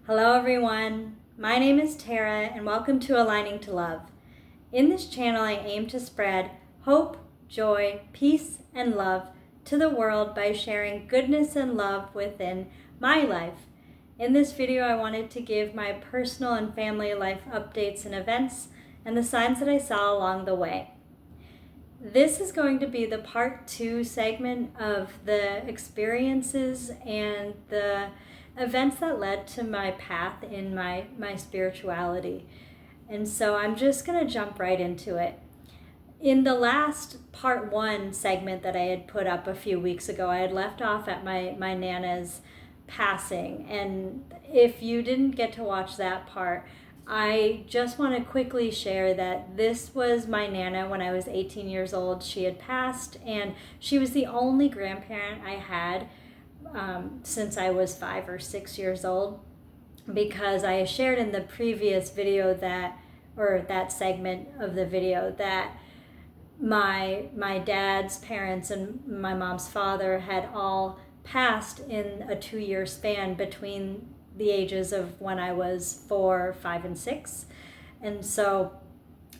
Hello everyone, my name is Tara and welcome to Aligning to Love. In this channel I aim to spread hope, joy, peace, and love to the world by sharing goodness and love within my life. In this video I wanted to give my personal and family life updates and events and the signs that I saw along the way. This is going to be the part 2 segment of the experiences and the events that led to my path in my spirituality. And so I'm just going to jump right into it. In the last part 1 segment that I had put up a few weeks ago, I had left off at my Nana's passing. And if you didn't get to watch that part, I just want to quickly share that this was my Nana when I was 18 years old. She had passed, and she was the only grandparent I had since I was 5 or 6 years old, because I shared in the previous video that segment of the video that my dad's parents and my mom's father had all passed in a 2-year span between the ages of when I was 4, 5, and 6. And so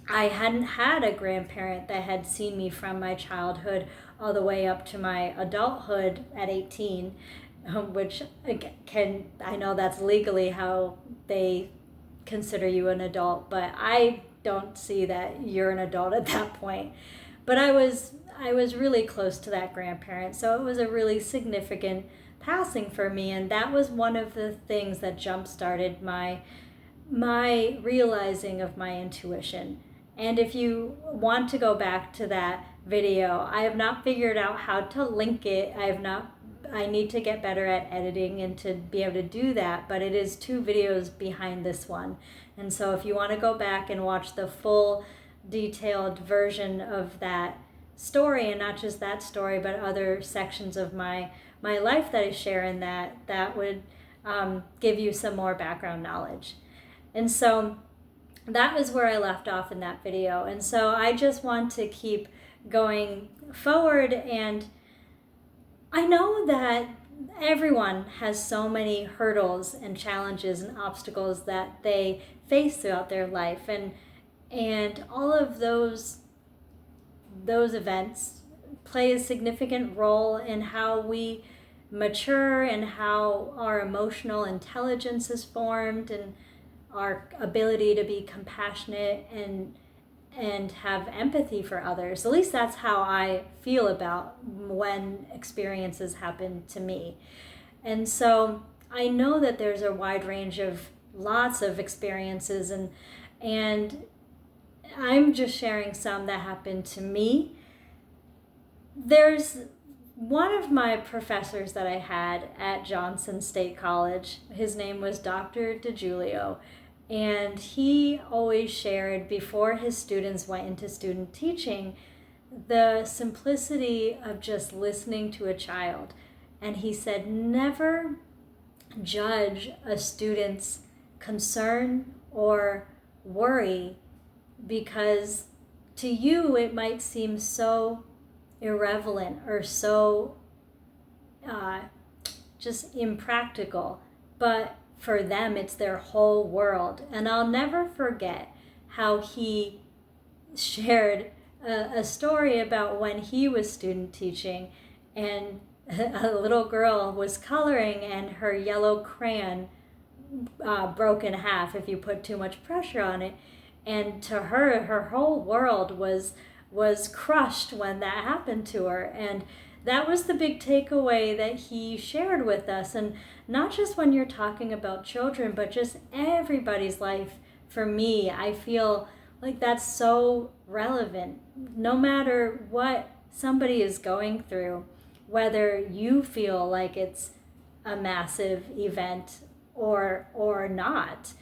I hadn't had a grandparent that had seen me from my childhood all the way up to my adulthood at 18, which I know that's legally how they consider you an adult, but I don't see that you're an adult at that point. But I was really close to that grandparent, so it was a really significant passing for me, and that was one of the things that jump-started my realizing of my intuition. And if you want to go back to that video, I have not figured out how to link it. I need to get better at editing and to be able to do that, but it is 2 videos behind this one. And so if you want to go back and watch the full detailed version of that story, and not just that story, but other sections of my life that I share in that would give you some more background knowledge. And so that was where I left off in that video. And so I just want to keep going forward. And I know that everyone has so many hurdles and challenges and obstacles that they face throughout their life. And all of those events play a significant role in how we mature and how our emotional intelligence is formed, and our ability to be compassionate and have empathy for others. At least that's how I feel about when experiences happen to me. And so I know that there's a wide range of lots of experiences, and I'm just sharing some that happened to me. There's one of my professors that I had at Johnson State College. His name was Dr. DiGiulio, and he always shared before his students went into student teaching the simplicity of just listening to a child. And he said, never judge a student's concern or worry, because to you it might seem so irrelevant or so just impractical, but for them it's their whole world. And I'll never forget how he shared a story about when he was student teaching, and a little girl was coloring and her yellow crayon broke in half if you put too much pressure on it. And to her whole world was crushed when that happened to her. And that was the big takeaway that he shared with us. And not just when you're talking about children, but just everybody's life. For me, I feel like that's so relevant. No matter what somebody is going through, whether you feel like it's a massive event or not,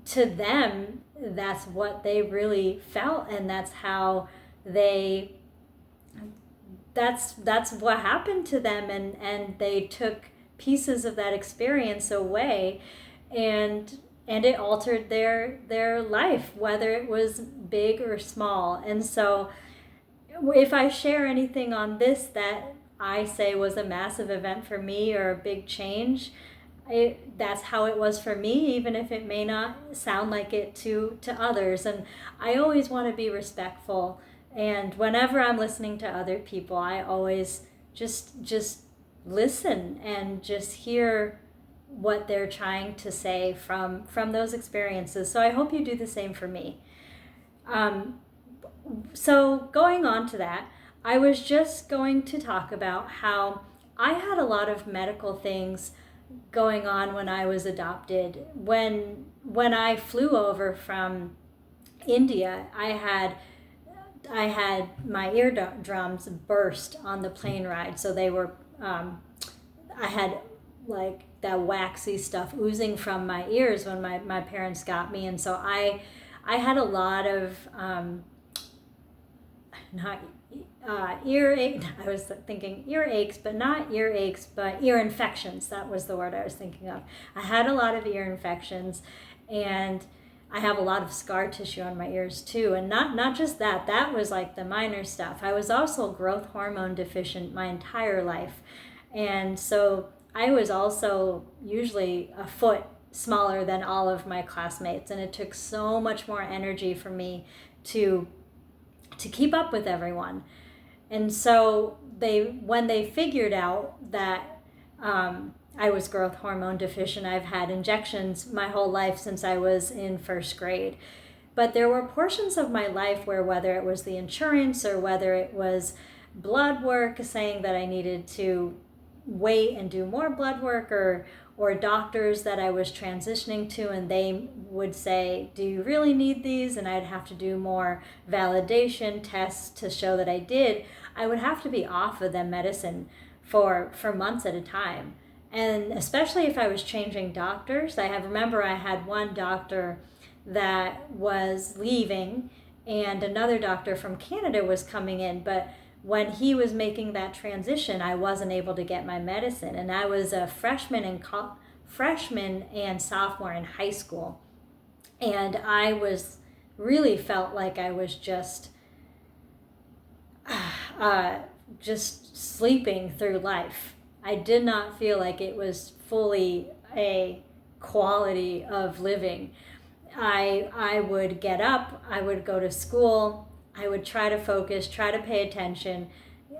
to them, that's what they really felt, and that's how that's what happened to them, and they took pieces of that experience away, and it altered their life, whether it was big or small. And so if I share anything on this that I say was a massive event for me or a big change, that's how it was for me, even if it may not sound like it to others. And I always want to be respectful. And whenever I'm listening to other people, I always just listen and just hear what they're trying to say from those experiences. So I hope you do the same for me. So going on to that, I was just going to talk about how I had a lot of medical things going on when I was adopted. When I flew over from India, I had my eardrums burst on the plane ride. So they were, I had like that waxy stuff oozing from my ears when my parents got me. And so I had a lot of, not earache. I was thinking earaches, but not earaches, but ear infections. That was the word I was thinking of. I had a lot of ear infections, and I have a lot of scar tissue on my ears too. And not just that. That was like the minor stuff. I was also growth hormone deficient my entire life, and so I was also usually a foot smaller than all of my classmates, and it took so much more energy for me to keep up with everyone. And so when they figured out that I was growth hormone deficient, I've had injections my whole life since I was in first grade. But there were portions of my life where, whether it was the insurance or whether it was blood work saying that I needed to wait and do more blood work, or doctors that I was transitioning to, and they would say, do you really need these? And I'd have to do more validation tests to show that I did. I would have to be off of them medicine for months at a time. And especially if I was changing doctors. I remember I had one doctor that was leaving and another doctor from Canada was coming in, but when he was making that transition, I wasn't able to get my medicine. And I was a freshman and sophomore in high school. And I really felt like I was just sleeping through life. I did not feel like it was fully a quality of living. I would get up, I would go to school, I would try to focus, try to pay attention.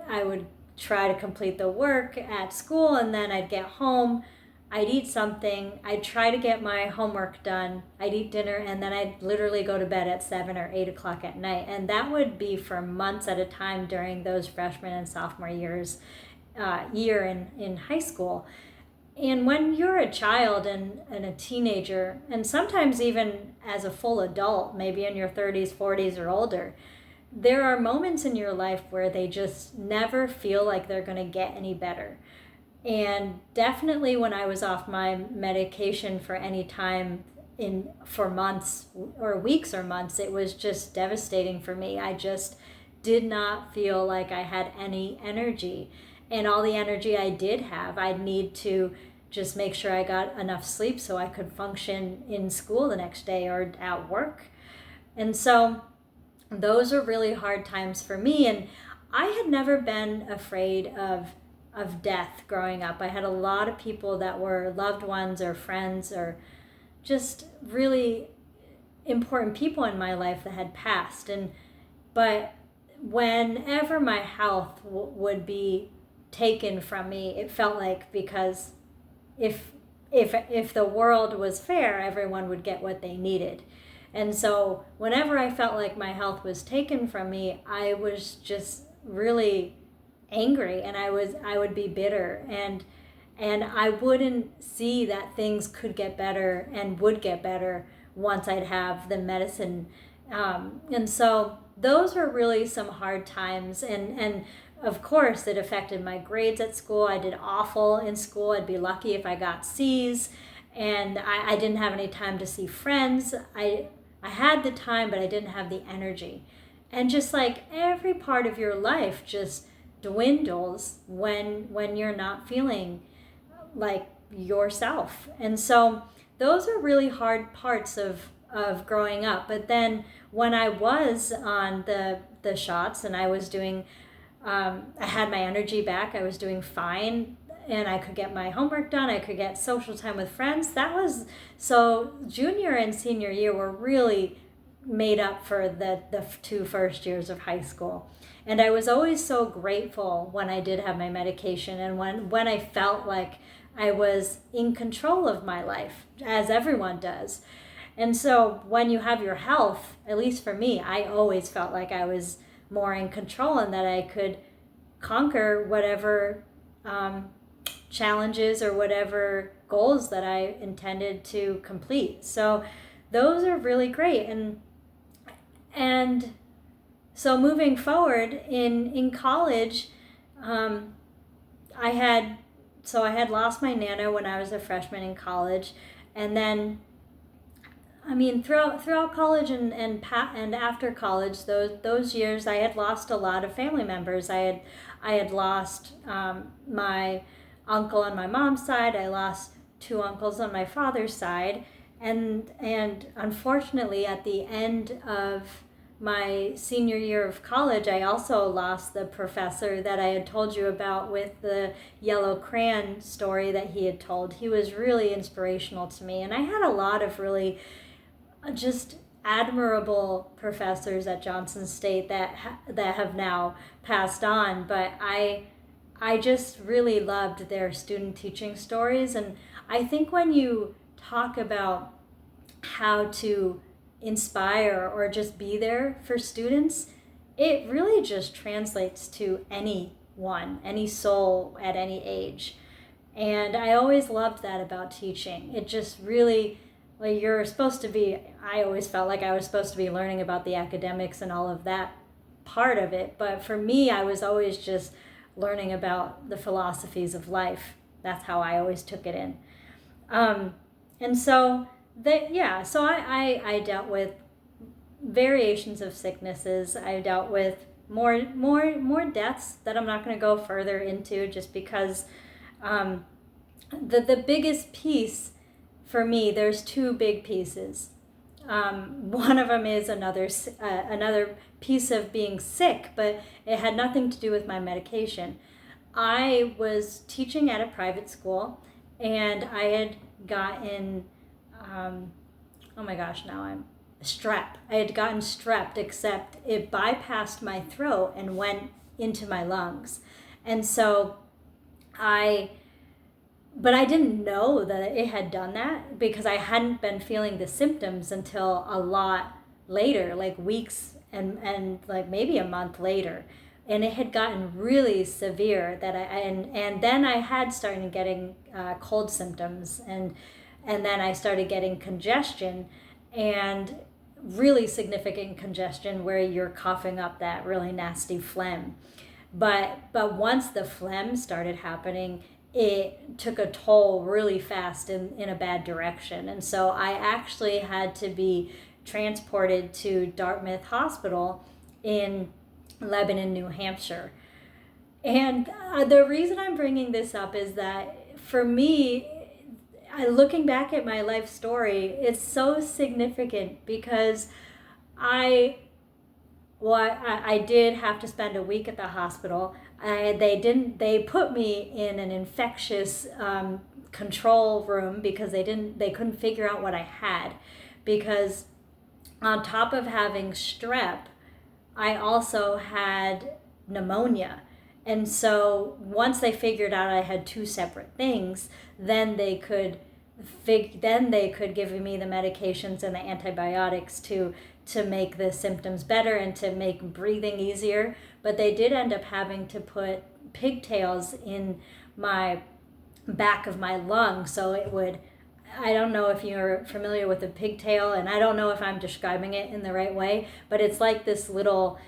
I would try to complete the work at school, and then I'd get home, I'd eat something, I'd try to get my homework done, I'd eat dinner, and then I'd literally go to bed at 7 or 8 o'clock at night. And that would be for months at a time during those freshman and sophomore year in high school. And when you're a child and a teenager, and sometimes even as a full adult, maybe in your 30s, 40s, or older, there are moments in your life where they just never feel like they're going to get any better. And definitely when I was off my medication for any time for months or weeks or months, it was just devastating for me. I just did not feel like I had any energy. And all the energy I did have, I'd need to just make sure I got enough sleep so I could function in school the next day or at work. And so those are really hard times for me. And I had never been afraid of death growing up. I had a lot of people that were loved ones or friends or just really important people in my life that had passed. But whenever my health would be taken from me, it felt like, because if the world was fair, everyone would get what they needed. And so whenever I felt like my health was taken from me, I was just really angry, and I would be bitter, and I wouldn't see that things could get better and would get better once I'd have the medicine. And so those were really some hard times, and of course it affected my grades at school. I did awful in school. I'd be lucky if I got C's, and I didn't have any time to see friends. I had the time, but I didn't have the energy. And just like every part of your life just dwindles when you're not feeling like yourself. And so those are really hard parts of growing up. But then when I was on the shots and I was doing, I had my energy back, I was doing fine, and I could get my homework done. I could get social time with friends. So junior and senior year were really made up for the 2 first years of high school. And I was always so grateful when I did have my medication, and when I felt like I was in control of my life, as everyone does. And so when you have your health, at least for me, I always felt like I was more in control and that I could conquer whatever challenges or whatever goals that I intended to complete. So those are really great. And so moving forward in college, I had lost my nana when I was a freshman in college, and then throughout college and after college, those years, I had lost a lot of family members. I had lost my uncle on my mom's side. I lost 2 uncles on my father's side, and unfortunately, at the end of my senior year of college, I also lost the professor that I had told you about with the yellow crayon story that he had told. He was really inspirational to me, and I had a lot of really just admirable professors at Johnson State that have now passed on, but I just really loved their student teaching stories. And I think when you talk about how to inspire or just be there for students, it really just translates to anyone, any soul at any age. And I always loved that about teaching. It just really, like, you're supposed to be, I always felt like I was supposed to be learning about the academics and all of that part of it. But for me, I was always just learning about the philosophies of life. That's how I always took it in. And so I dealt with variations of sicknesses. I dealt with more deaths that I'm not going to go further into, just because the biggest piece for me, there's 2 big pieces. One of them is another piece of being sick, but it had nothing to do with my medication. I was teaching at a private school, and I had gotten strep. I had gotten strep, except it bypassed my throat and went into my lungs. And so but I didn't know that it had done that, because I hadn't been feeling the symptoms until a lot later, like weeks and like maybe a month later. And it had gotten really severe and then I had started getting cold symptoms, and then I started getting congestion, and really significant congestion where you're coughing up that really nasty phlegm. But once the phlegm started happening, it took a toll really fast in a bad direction. And so I actually had to be transported to Dartmouth Hospital in Lebanon, New Hampshire. And the reason I'm bringing this up is that for me, looking back at my life story, it's so significant, because I did have to spend a week at the hospital. They put me in an infectious control room because they couldn't figure out what I had, because on top of having strep, I also had pneumonia. And so once they figured out I had 2 separate things, then they could give me the medications and the antibiotics to make the symptoms better and to make breathing easier. But they did end up having to put pigtails in my back of my lung, so it would, I don't know if you're familiar with a pigtail, and I don't know if I'm describing it in the right way, but it's like this little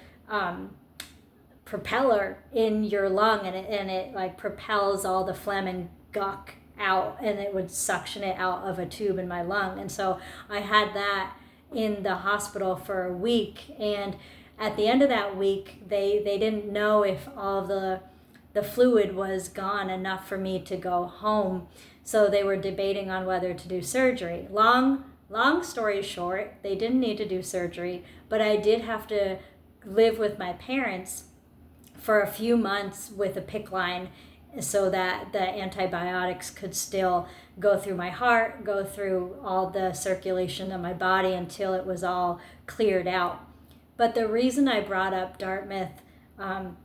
propeller in your lung, and it like propels all the phlegm and guck out, and it would suction it out of a tube in my lung. And so I had that in the hospital for a week, and at the end of that week, they didn't know if all the fluid was gone enough for me to go home, so they were debating on whether to do surgery. Long story short, they didn't need to do surgery, but I did have to live with my parents for a few months with a PICC line so that the antibiotics could still go through my heart, go through all the circulation of my body until it was all cleared out. But the reason I brought up Dartmouth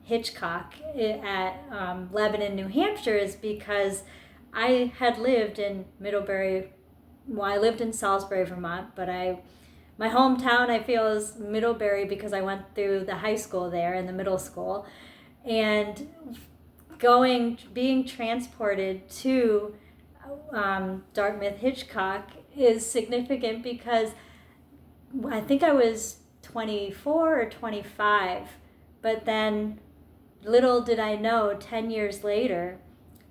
Hitchcock at Lebanon, New Hampshire is because I had lived in Middlebury. Well, I lived in Salisbury, Vermont, but my hometown, I feel, is Middlebury because I went through the high school there and the middle school. And being transported to Dartmouth Hitchcock is significant because I think I was 24 or 25, but then little did I know 10 years later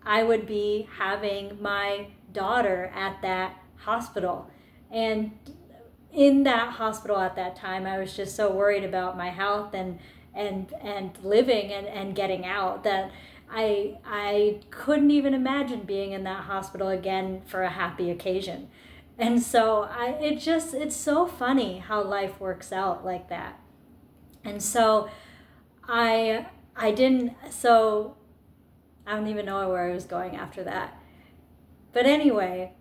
I would be having my daughter at that hospital. And in that hospital at that time, I was just so worried about my health and living and getting out that I couldn't even imagine being in that hospital again for a happy occasion. And so it's so funny how life works out like that. And so I don't even know where I was going after that. But anyway,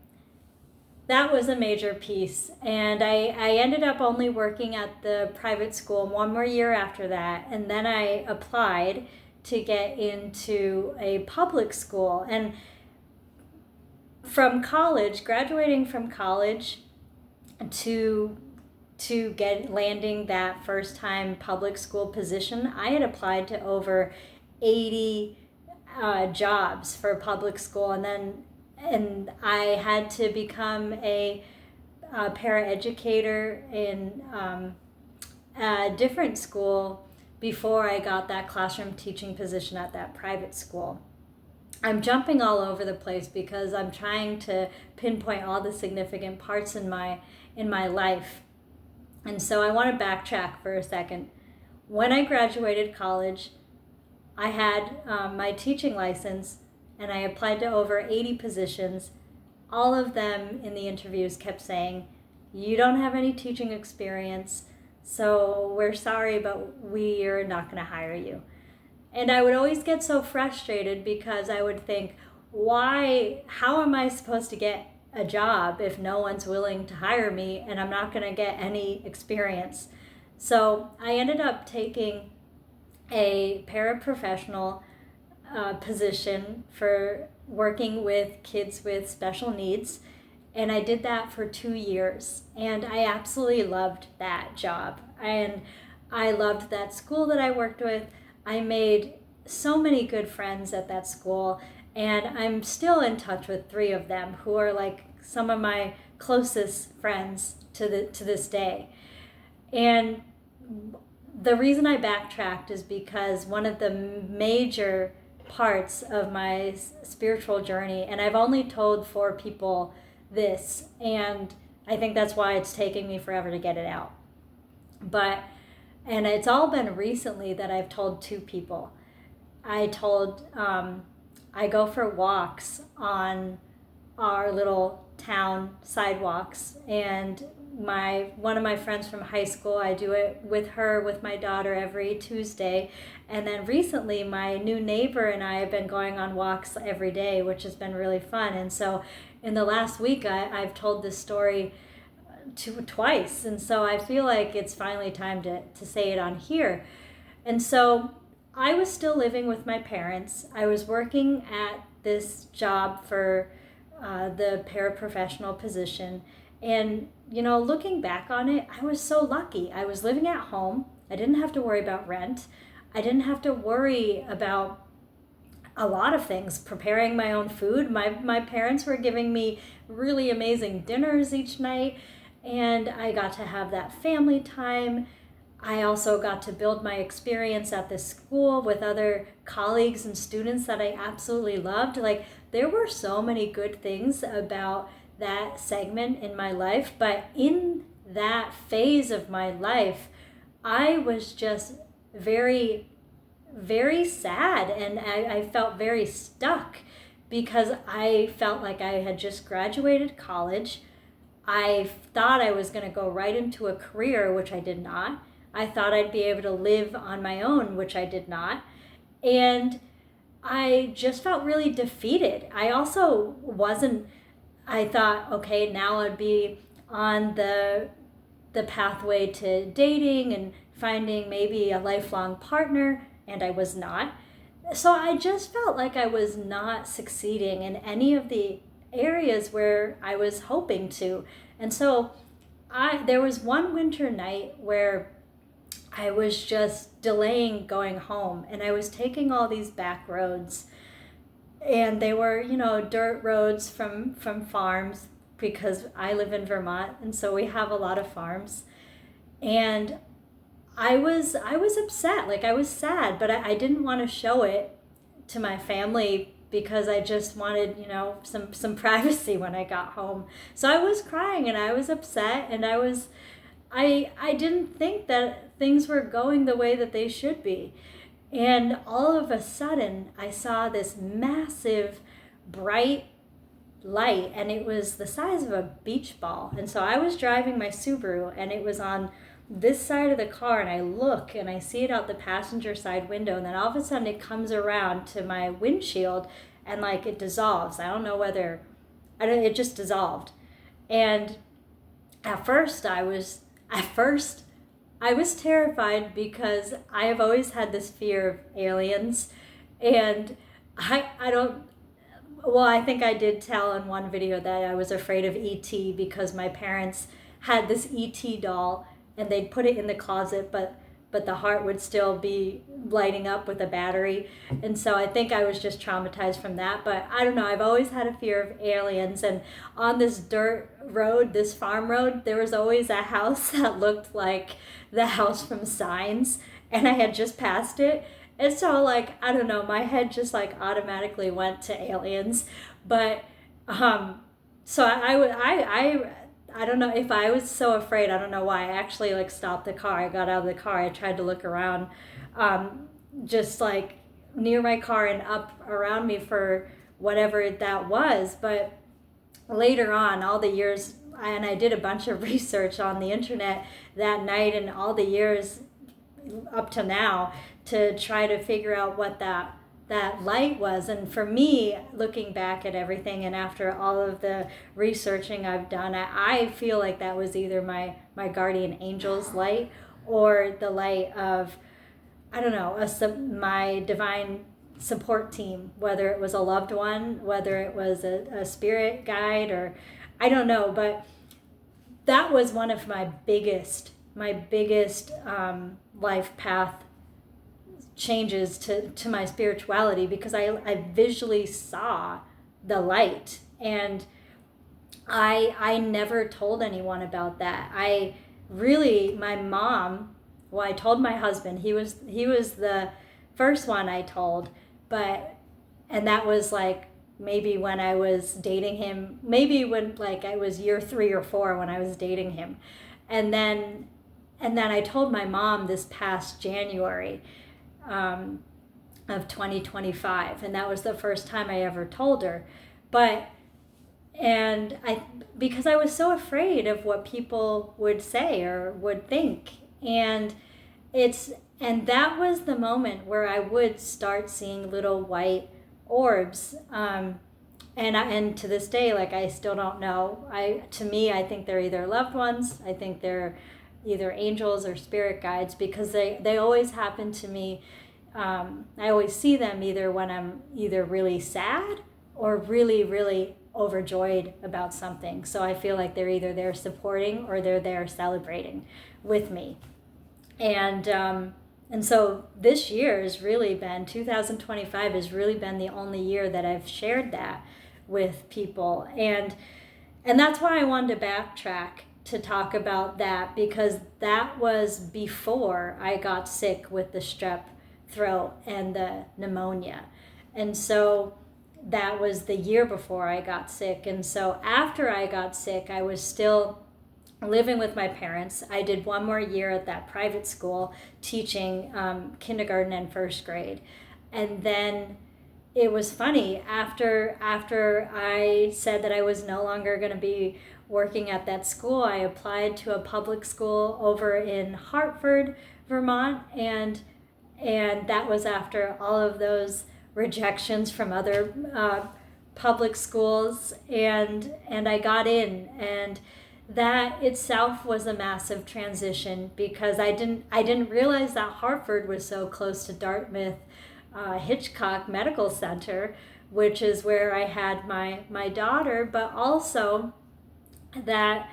that was a major piece. And I ended up only working at the private school one more year after that. And then I applied to get into a public school. And from college, graduating from college to landing that first time public school position, I had applied to over 80 jobs for public school, and I had to become a paraeducator in a different school before I got that classroom teaching position at that private school. I'm jumping all over the place because I'm trying to pinpoint all the significant parts in my life. And so I want to backtrack for a second. When I graduated college, I had my teaching license and I applied to over 80 positions. All of them in the interviews kept saying, "You don't have any teaching experience, so we're sorry, but we're not going to hire you." And I would always get so frustrated because I would think, how am I supposed to get a job if no one's willing to hire me and I'm not going to get any experience? So I ended up taking a paraprofessional position for working with kids with special needs. And I did that for 2 years. And I absolutely loved that job. And I loved that school that I worked with. I made so many good friends at that school, and I'm still in touch with 3 of them who are like some of my closest friends to this day. And the reason I backtracked is because one of the major parts of my spiritual journey, and I've only told 4 people this, and I think that's why it's taking me forever to get it out. And it's all been recently that I've told 2 people. I go for walks on our little town sidewalks, and one of my friends from high school, I do it with her, with my daughter every Tuesday. And then recently my new neighbor and I have been going on walks every day, which has been really fun. And so in the last week, I've told this story twice, and so I feel like it's finally time to say it on here. And so I was still living with my parents. I was working at this job for the paraprofessional position, and looking back on it, I was so lucky. I was living at home. I didn't have to worry about rent. I didn't have to worry about a lot of things, preparing my own food. My parents were giving me really amazing dinners each night, and I got to have that family time. I also got to build my experience at this school with other colleagues and students that I absolutely loved. Like, there were so many good things about that segment in my life, but in that phase of my life, I was just very, very sad, and I felt very stuck because I felt like I had just graduated college. I thought I was going to go right into a career, which I did not. I thought I'd be able to live on my own, which I did not. And I just felt really defeated. I also wasn't, I thought, okay, now I'd be on the pathway to dating and finding maybe a lifelong partner, and I was not. So I just felt like I was not succeeding in any of the areas where I was hoping to. And so there was one winter night where I was just delaying going home, and I was taking all these back roads, and they were, dirt roads from farms, because I live in Vermont, and so we have a lot of farms. And I was upset, like I was sad, but I didn't want to show it to my family because I just wanted, some privacy when I got home. So I was crying and I was upset, and I didn't think that things were going the way that they should be. And all of a sudden, I saw this massive, bright light, and it was the size of a beach ball. And so I was driving my Subaru, and it was on this side of the car, and I look and I see it out the passenger side window, and then all of a sudden it comes around to my windshield, and like it dissolves. I don't know whether, it just dissolved. And at first I was terrified, because I have always had this fear of aliens. And I don't, well, I think I did tell in one video that I was afraid of ET because my parents had this ET doll, and they'd put it in the closet, but the heart would still be lighting up with a battery. And so I think I was just traumatized from that. But I don't know, I've always had a fear of aliens. And on this dirt road, this farm road, there was always a house that looked like the house from Signs, and I had just passed it. And so, like, I don't know, my head just like automatically went to aliens. But so I don't know if I was so afraid. I don't know why. I actually like stopped the car. I got out of the car. I tried to look around, just like near my car and up around me for whatever that was. But later on, all the years, and I did a bunch of research on the internet that night and all the years up to now to try to figure out what that light was. And for me, looking back at everything and after all of the researching I've done, I feel like that was either my guardian angel's light, or the light of, I don't know, my divine support team, whether it was a loved one, whether it was a spirit guide, or I don't know. But that was one of my biggest life path changes to my spirituality, because I visually saw the light, and I never told anyone about that. My mom, well, I told my husband. He was the first one I told, and that was like maybe when I was dating him, maybe when like I was year 3 or 4 when I was dating him. And then I told my mom this past January of 2025, and that was the first time I ever told her. Because I was so afraid of what people would say or would think. And that was the moment where I would start seeing little white orbs. And to this day, like, I still don't know. To me, I think they're either loved ones. I think they're either angels or spirit guides, because they always happen to me. I always see them either when I'm either really sad or really, really overjoyed about something. So I feel like they're either there supporting or they're there celebrating with me. And so this year has really been, 2025 has really been the only year that I've shared that with people. And that's why I wanted to backtrack to talk about that, because that was before I got sick with the strep throat and the pneumonia. And so that was the year before I got sick. And so after I got sick, I was still living with my parents. I did one more year at that private school teaching kindergarten and first grade. And then it was funny, after I said that I was no longer going to be working at that school, I applied to a public school over in Hartford, Vermont, and that was after all of those rejections from other public schools, and I got in, and that itself was a massive transition because I didn't realize that Hartford was so close to Dartmouth Hitchcock Medical Center, which is where I had my daughter, but also that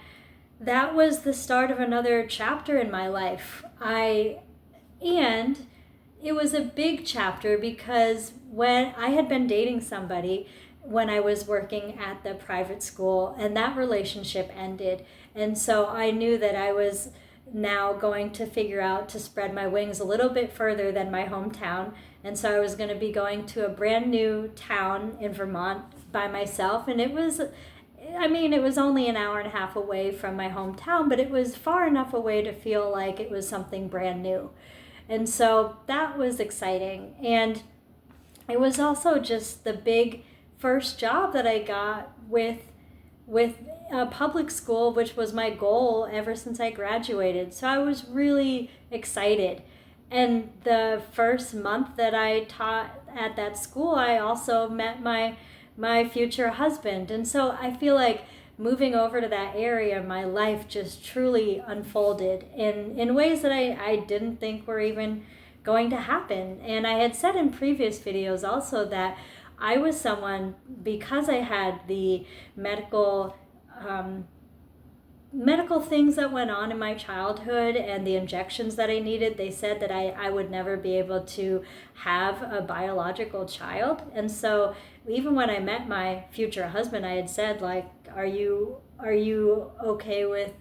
was the start of another chapter in my life. And it was a big chapter because when I had been dating somebody when I was working at the private school, and that relationship ended. And so I knew that I was now going to figure out to spread my wings a little bit further than my hometown. And so I was going to be going to a brand new town in Vermont by myself. And it was only an hour and a half away from my hometown, but it was far enough away to feel like it was something brand new. And so that was exciting. And it was also just the big first job that I got with a public school, which was my goal ever since I graduated. So I was really excited. And the first month that I taught at that school, I also met my future husband. And so I feel like moving over to that area, my life just truly unfolded in ways that I didn't think were even going to happen. And I had said in previous videos also that I was someone, because I had the medical things that went on in my childhood and the injections that I needed, they said that I would never be able to have a biological child. And so even when I met my future husband, I had said, like, are you okay with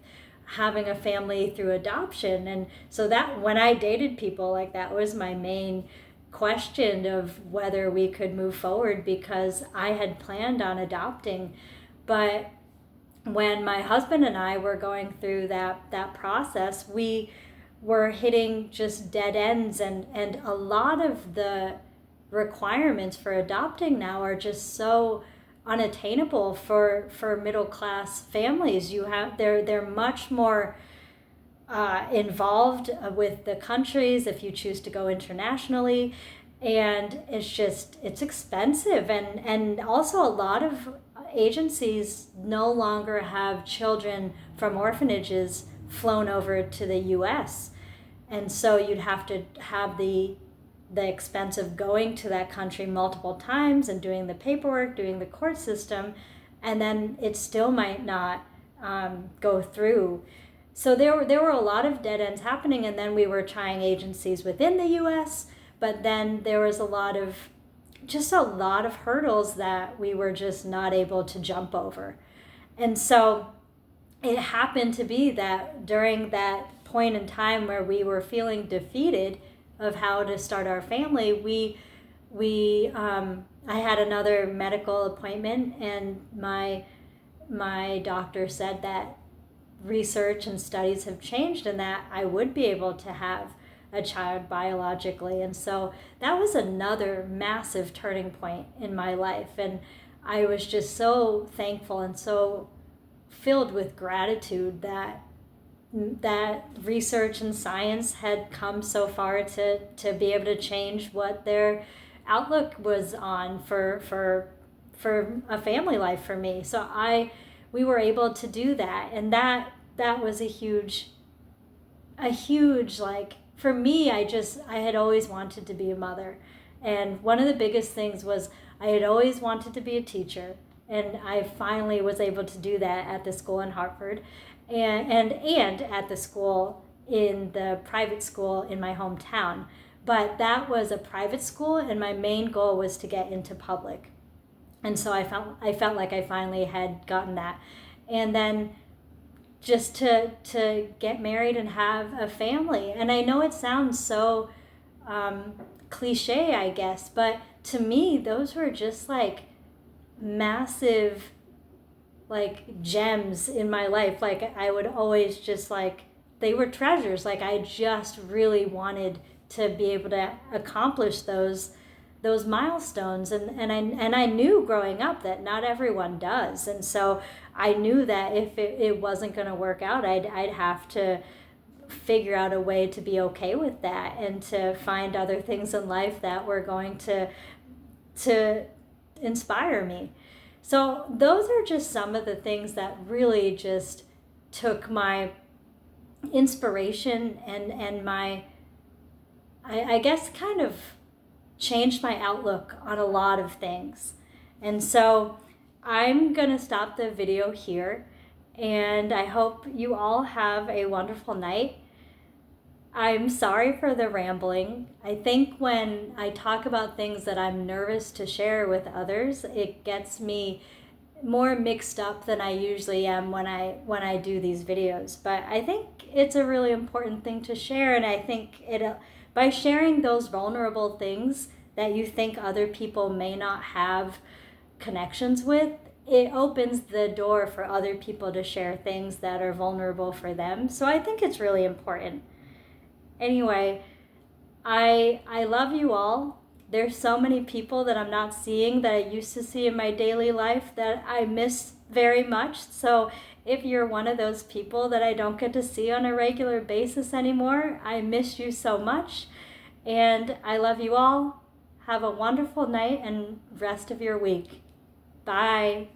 having a family through adoption? And so that when I dated people, like, that was my main question of whether we could move forward, because I had planned on adopting. But when my husband and I were going through that process, we were hitting just dead ends, and a lot of the requirements for adopting now are just so unattainable for middle class families. They're much more involved with the countries if you choose to go internationally, and it's expensive, and also a lot of agencies no longer have children from orphanages flown over to the US, and so you'd have to have the expense of going to that country multiple times and doing the paperwork, doing the court system, and then it still might not go through. So there were a lot of dead ends happening, and then we were trying agencies within the US, but then there was a lot of hurdles that we were just not able to jump over. And so it happened to be that during that point in time where we were feeling defeated of how to start our family, I had another medical appointment, and my doctor said that research and studies have changed and that I would be able to have a child biologically. And so that was another massive turning point in my life, and I was just so thankful and so filled with gratitude that research and science had come so far to be able to change what their outlook was on for a family life for me. So we were able to do that, and that was a huge, like, for me, I had always wanted to be a mother. And one of the biggest things was I had always wanted to be a teacher, and I finally was able to do that at the school in Hartford, and at the school in the private school in my hometown. But that was a private school, and my main goal was to get into public. And so I felt like I finally had gotten that. And then just to get married and have a family. And I know it sounds so cliche, I guess, but to me, those were just like massive, like, gems in my life. Like, I would always just, like, they were treasures. Like, I just really wanted to be able to accomplish those milestones, and I knew growing up that not everyone does. And so I knew that if it wasn't going to work out, I'd have to figure out a way to be okay with that, and to find other things in life that were going to to inspire me. So those are just some of the things that really just took my inspiration and my, I guess, kind of changed my outlook on a lot of things. And so I'm going to stop the video here, and I hope you all have a wonderful night. I'm sorry for the rambling. I think when I talk about things that I'm nervous to share with others, it gets me more mixed up than I usually am when I do these videos. But I think it's a really important thing to share, and I think by sharing those vulnerable things that you think other people may not have connections with, it opens the door for other people to share things that are vulnerable for them. So I think it's really important. Anyway, I love you all. There's so many people that I'm not seeing that I used to see in my daily life that I miss very much. So if you're one of those people that I don't get to see on a regular basis anymore, I miss you so much. And I love you all. Have a wonderful night and rest of your week. Bye.